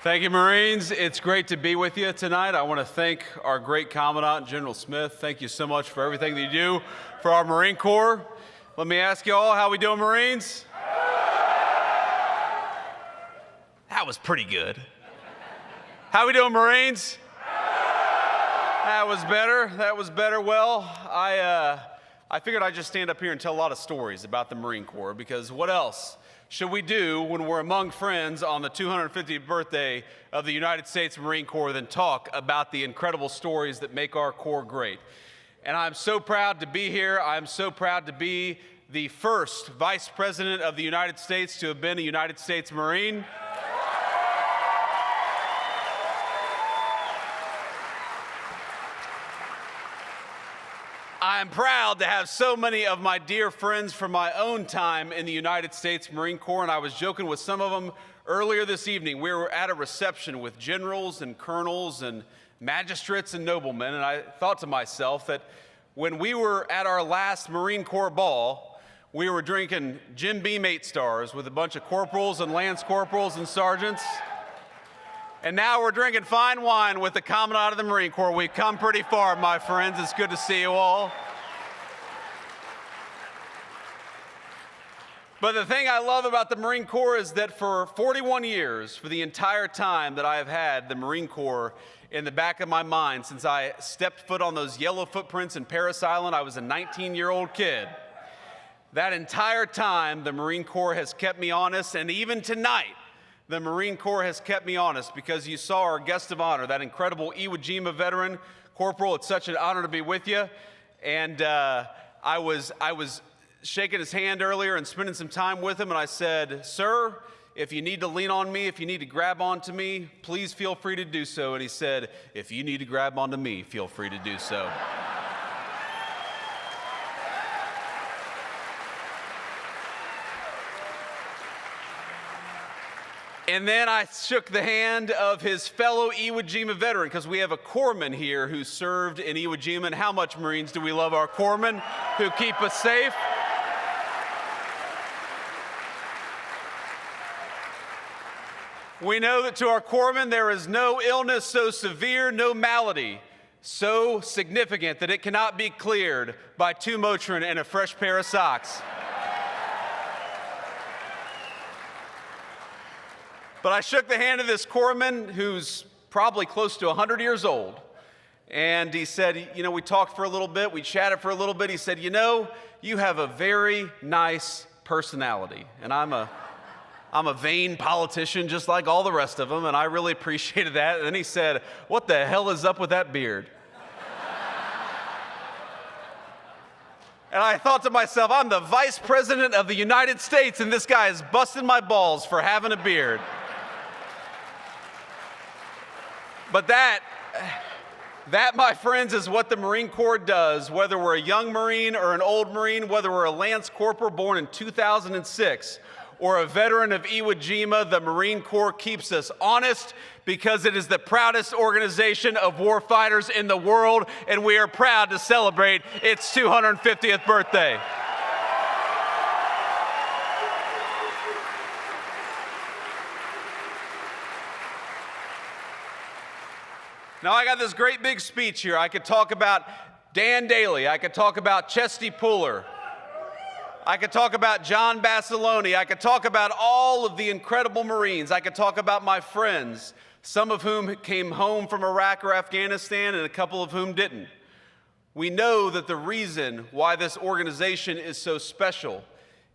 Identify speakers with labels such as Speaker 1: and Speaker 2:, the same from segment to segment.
Speaker 1: Thank you, Marines. It's great to be with you tonight. I want to thank our great Commandant, General Smith. Thank you so much for everything that you do for our Marine Corps. Let me ask you all, how we doing, Marines? That was pretty good. How we doing, Marines? That was better. That was better. Well, I figured I'd just stand up here and tell a lot of stories about the Marine Corps, because what else should we do when we're among friends on the 250th birthday of the United States Marine Corps than talk about the incredible stories that make our Corps great? And I'm so proud to be here. I'm so proud to be the first Vice President of the United States to have been a United States Marine. I'm proud to have so many of my dear friends from my own time in the United States Marine Corps, and I was joking with some of them earlier this evening. We were at a reception with generals and colonels and magistrates and noblemen, and I thought to myself that when we were at our last Marine Corps ball, we were drinking Jim Beam 8 stars with a bunch of corporals and lance corporals and sergeants, and now we're drinking fine wine with the Commandant of the Marine Corps. We've come pretty far, my friends. It's good to see you all. But the thing I love about the Marine Corps is that for 41 years, for the entire time that I have had the Marine Corps in the back of my mind, since I stepped foot on those yellow footprints in Parris Island, I was a 19-year-old kid. That entire time, the Marine Corps has kept me honest, and even tonight, the Marine Corps has kept me honest, because you saw our guest of honor, that incredible Iwo Jima veteran, Corporal. It's such an honor to be with you. And I was shaking his hand earlier and spending some time with him, and I said, "Sir, if you need to lean on me, if you need to grab onto me, please feel free to do so." And he said, "If you need to grab onto me, feel free to do so." And then I shook the hand of his fellow Iwo Jima veteran, because we have a corpsman here who served in Iwo Jima. And how much, Marines, do we love our corpsmen who keep us safe? We know that to our corpsmen, there is no illness so severe, no malady so significant that it cannot be cleared by 2 Motrin and a fresh pair of socks. But I shook the hand of this corpsman who's probably close to 100 years old. And he said, you know, we talked for a little bit, we chatted for a little bit. He said, "You know, you have a very nice personality." And I'm a vain politician just like all the rest of them, and I really appreciated that. And then he said, "What the hell is up with that beard?" And I thought to myself, I'm the Vice President of the United States, and this guy is busting my balls for having a beard. But that, my friends, is what the Marine Corps does, whether we're a young Marine or an old Marine, whether we're a Lance Corporal born in 2006 or a veteran of Iwo Jima. The Marine Corps keeps us honest, because it is the proudest organization of warfighters in the world, and we are proud to celebrate its 250th birthday. Now, I got this great big speech here. I could talk about Dan Daly. I could talk about Chesty Puller. I could talk about John Basilone. I could talk about all of the incredible Marines. I could talk about my friends, some of whom came home from Iraq or Afghanistan, and a couple of whom didn't. We know that the reason why this organization is so special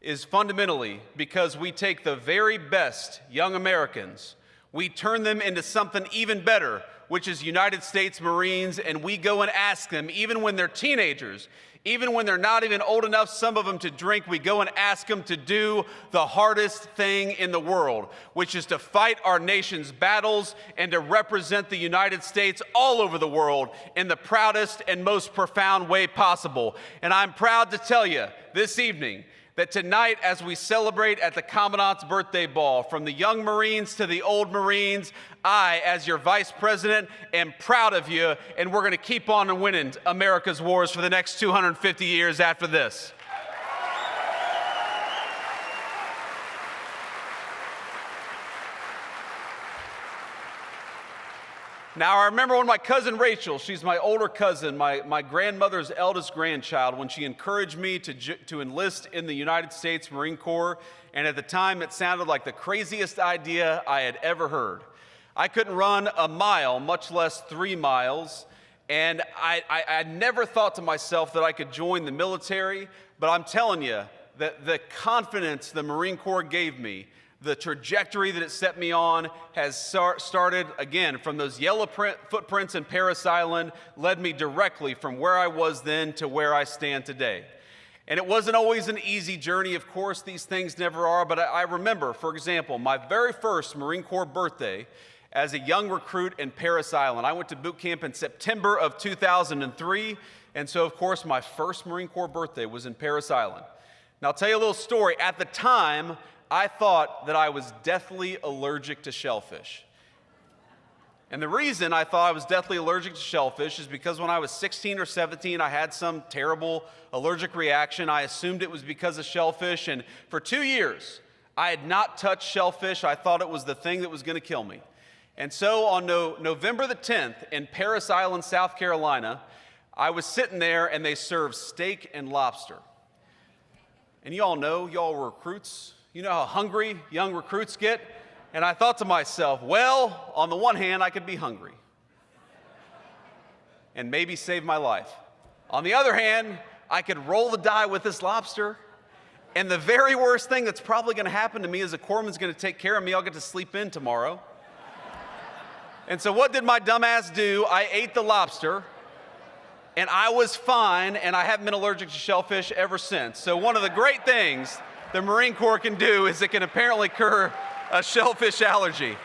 Speaker 1: is fundamentally because we take the very best young Americans, we turn them into something even better, which is United States Marines, and we go and ask them, even when they're teenagers, even when they're not even old enough, some of them, to drink, we go and ask them to do the hardest thing in the world, which is to fight our nation's battles and to represent the United States all over the world in the proudest and most profound way possible. And I'm proud to tell you this evening that tonight, as we celebrate at the Commandant's birthday ball, from the young Marines to the old Marines, I, as your Vice President, am proud of you, and we're going to keep on winning America's wars for the next 250 years after this. Now, I remember when my cousin Rachel, she's my older cousin, my grandmother's eldest grandchild, when she encouraged me to enlist in the United States Marine Corps, and at the time it sounded like the craziest idea I had ever heard. I couldn't run a mile, much less 3 miles, and I never thought to myself that I could join the military, but I'm telling you, that the confidence the Marine Corps gave me, the trajectory that it set me on has started, again, from those yellow footprints in Parris Island, led me directly from where I was then to where I stand today. And it wasn't always an easy journey, of course, these things never are, but I remember, for example, my very first Marine Corps birthday as a young recruit in Parris Island. I went to boot camp in September of 2003, and so, of course, my first Marine Corps birthday was in Parris Island. Now, I'll tell you a little story. At the time, I thought that I was deathly allergic to shellfish. And the reason I thought I was deathly allergic to shellfish is because when I was 16 or 17, I had some terrible allergic reaction. I assumed it was because of shellfish, and for 2 years, I had not touched shellfish. I thought it was the thing that was going to kill me. And so on November the 10th in Parris Island, South Carolina, I was sitting there and they served steak and lobster. And y'all know, y'all were recruits. You know how hungry young recruits get? And I thought to myself, well, on the one hand, I could be hungry and maybe save my life. On the other hand, I could roll the die with this lobster, and the very worst thing that's probably going to happen to me is a corpsman's going to take care of me. I'll get to sleep in tomorrow. And so what did my dumbass do? I ate the lobster, and I was fine, and I haven't been allergic to shellfish ever since. So one of the great things the Marine Corps can do is it can apparently cure a shellfish allergy.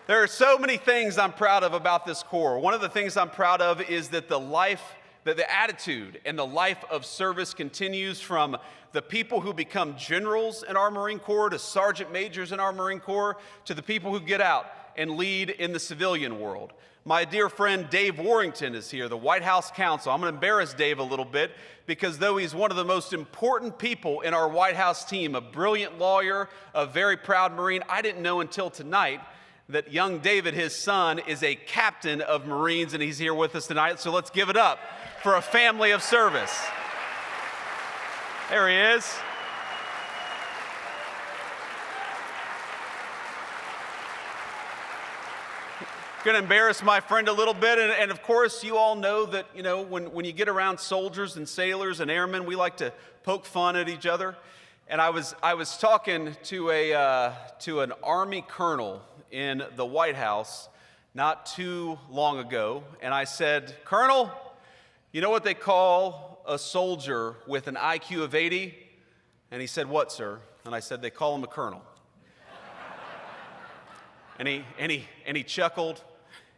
Speaker 1: There are so many things I'm proud of about this Corps. One of the things I'm proud of is that the attitude and the life of service continues from the people who become generals in our Marine Corps to sergeant majors in our Marine Corps to the people who get out and lead in the civilian world. My dear friend Dave Warrington is here, the White House counsel. I'm going to embarrass Dave a little bit because though he's one of the most important people in our White House team, a brilliant lawyer, a very proud Marine, I didn't know until tonight that young David, his son, is a captain of Marines, and he's here with us tonight. So let's give it up for a family of service. There he is. Going to embarrass my friend a little bit, and of course, you all know that when you get around soldiers and sailors and airmen, we like to poke fun at each other. And I was talking to an Army colonel in the White House not too long ago, and I said, "Colonel, you know what they call a soldier with an IQ of 80?" And he said, "What, sir?" And I said, "They call him a colonel." And he chuckled.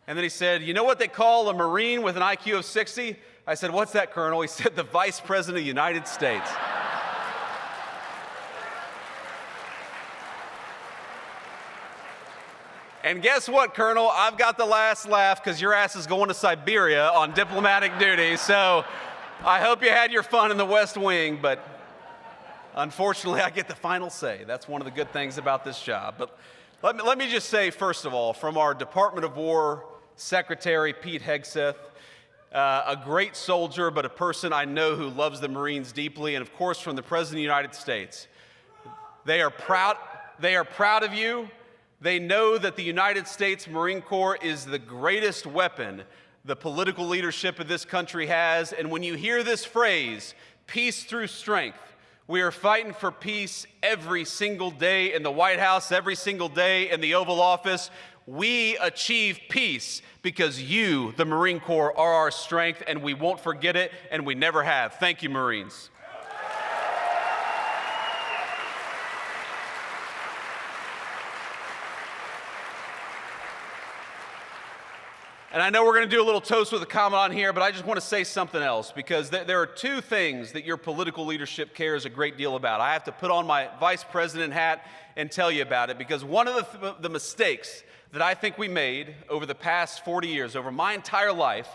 Speaker 1: And then he said, "You know what they call a Marine with an IQ of 60? I said, "What's that, Colonel?" He said, "The Vice President of the United States." And guess what, Colonel? I've got the last laugh because your ass is going to Siberia on diplomatic duty. So I hope you had your fun in the West Wing, but unfortunately, I get the final say. That's one of the good things about this job. But let me just say, first of all, from our Department of War Secretary, Pete Hegseth, a great soldier, but a person I know who loves the Marines deeply, and of course from the President of the United States. They are proud of you. They know that the United States Marine Corps is the greatest weapon the political leadership of this country has. And when you hear this phrase, peace through strength, we are fighting for peace every single day in the White House, every single day in the Oval Office. We achieve peace because you, the Marine Corps, are our strength, and we won't forget it, and we never have. Thank you, Marines. And I know we're going to do a little toast with a comment on here, but I just want to say something else, because there are two things that your political leadership cares a great deal about. I have to put on my vice president hat and tell you about it, because one of the mistakes that I think we made over the past 40 years, over my entire life,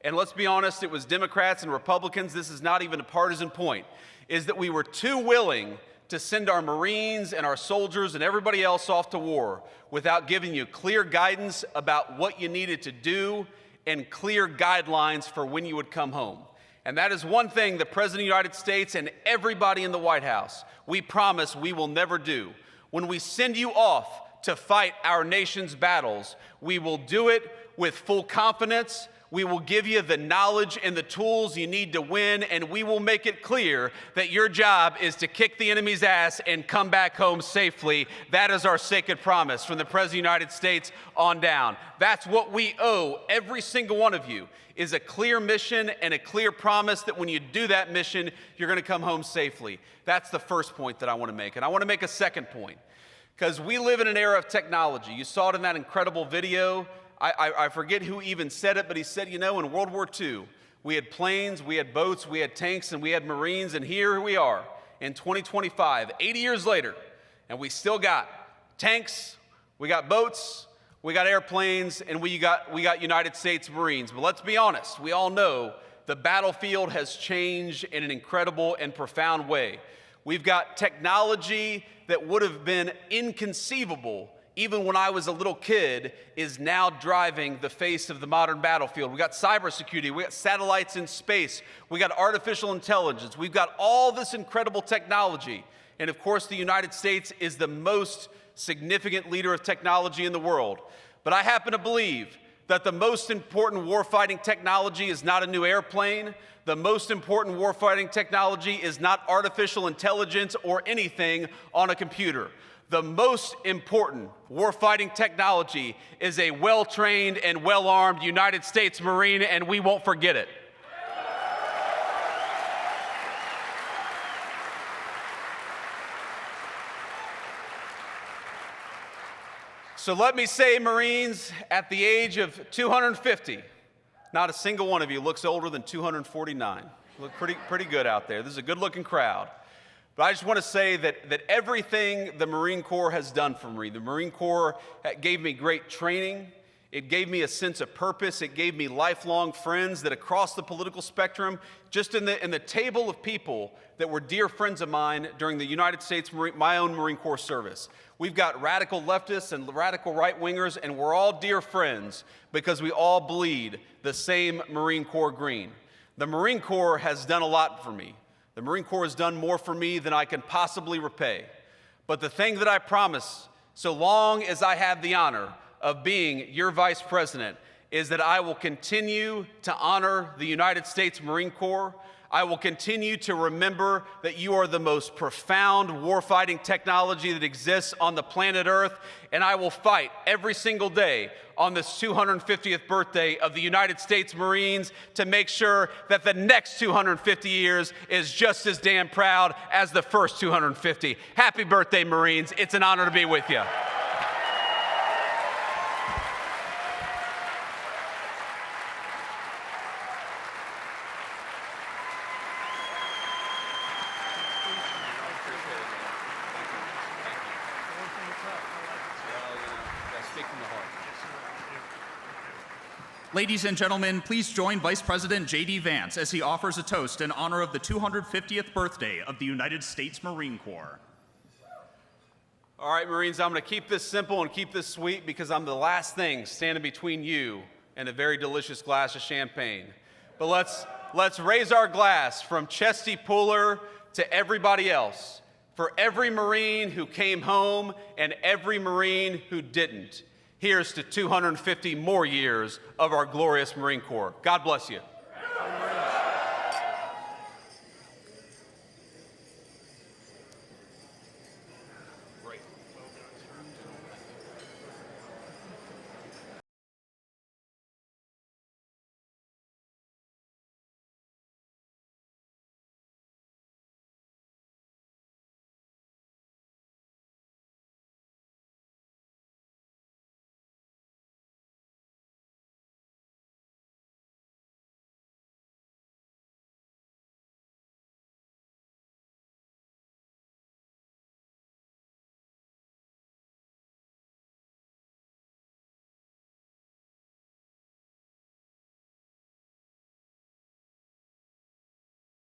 Speaker 1: and let's be honest, it was Democrats and Republicans, this is not even a partisan point, is that we were too willing to send our Marines and our soldiers and everybody else off to war without giving you clear guidance about what you needed to do and clear guidelines for when you would come home. And that is one thing the President of the United States and everybody in the White House, we promise we will never do. When we send you off to fight our nation's battles, we will do it with full confidence. We will give you the knowledge and the tools you need to win, and we will make it clear that your job is to kick the enemy's ass and come back home safely. That is our sacred promise from the President of the United States on down. That's what we owe every single one of you, is a clear mission and a clear promise that when you do that mission, you're going to come home safely. That's the first point that I want to make. And I want to make a second point, because we live in an era of technology. You saw it in that incredible video. I forget who even said it, but he said, you know, in World War II, we had planes, we had boats, we had tanks, and we had Marines, and here we are in 2025, 80 years later, and we still got tanks, we got boats, we got airplanes, and we got United States Marines. But let's be honest, we all know the battlefield has changed in an incredible and profound way. We've got technology that would have been inconceivable even when I was a little kid, is now driving the face of the modern battlefield. We got cybersecurity, we got satellites in space, we got artificial intelligence, we've got all this incredible technology. And of course, the United States is the most significant leader of technology in the world. But I happen to believe that the most important warfighting technology is not a new airplane. The most important warfighting technology is not artificial intelligence or anything on a computer. The most important warfighting technology is a well-trained and well-armed United States Marine, and we won't forget it. So let me say, Marines, at the age of 250, not a single one of you looks older than 249. You look pretty good out there. This is a good-looking crowd. But I just want to say that everything the Marine Corps has done for me, the Marine Corps gave me great training. It gave me a sense of purpose. It gave me lifelong friends that across the political spectrum, just in the table of people that were dear friends of mine during the United States, my own Marine Corps service. We've got radical leftists and radical right-wingers, and we're all dear friends because we all bleed the same Marine Corps green. The Marine Corps has done a lot for me. The Marine Corps has done more for me than I can possibly repay. But the thing that I promise, so long as I have the honor of being your vice president, is that I will continue to honor the United States Marine Corps. I will continue to remember that you are the most profound warfighting technology that exists on the planet Earth, and I will fight every single day on this 250th birthday of the United States Marines to make sure that the next 250 years is just as damn proud as the first 250. Happy birthday, Marines. It's an honor to be with you.
Speaker 2: Ladies and gentlemen, please join Vice President J.D. Vance as he offers a toast in honor of the 250th birthday of the United States Marine Corps.
Speaker 1: All right, Marines, I'm going to keep this simple and keep this sweet because I'm the last thing standing between you and a very delicious glass of champagne. But let's raise our glass from Chesty Puller to everybody else, for every Marine who came home and every Marine who didn't. Here's to 250 more years of our glorious Marine Corps. God bless you.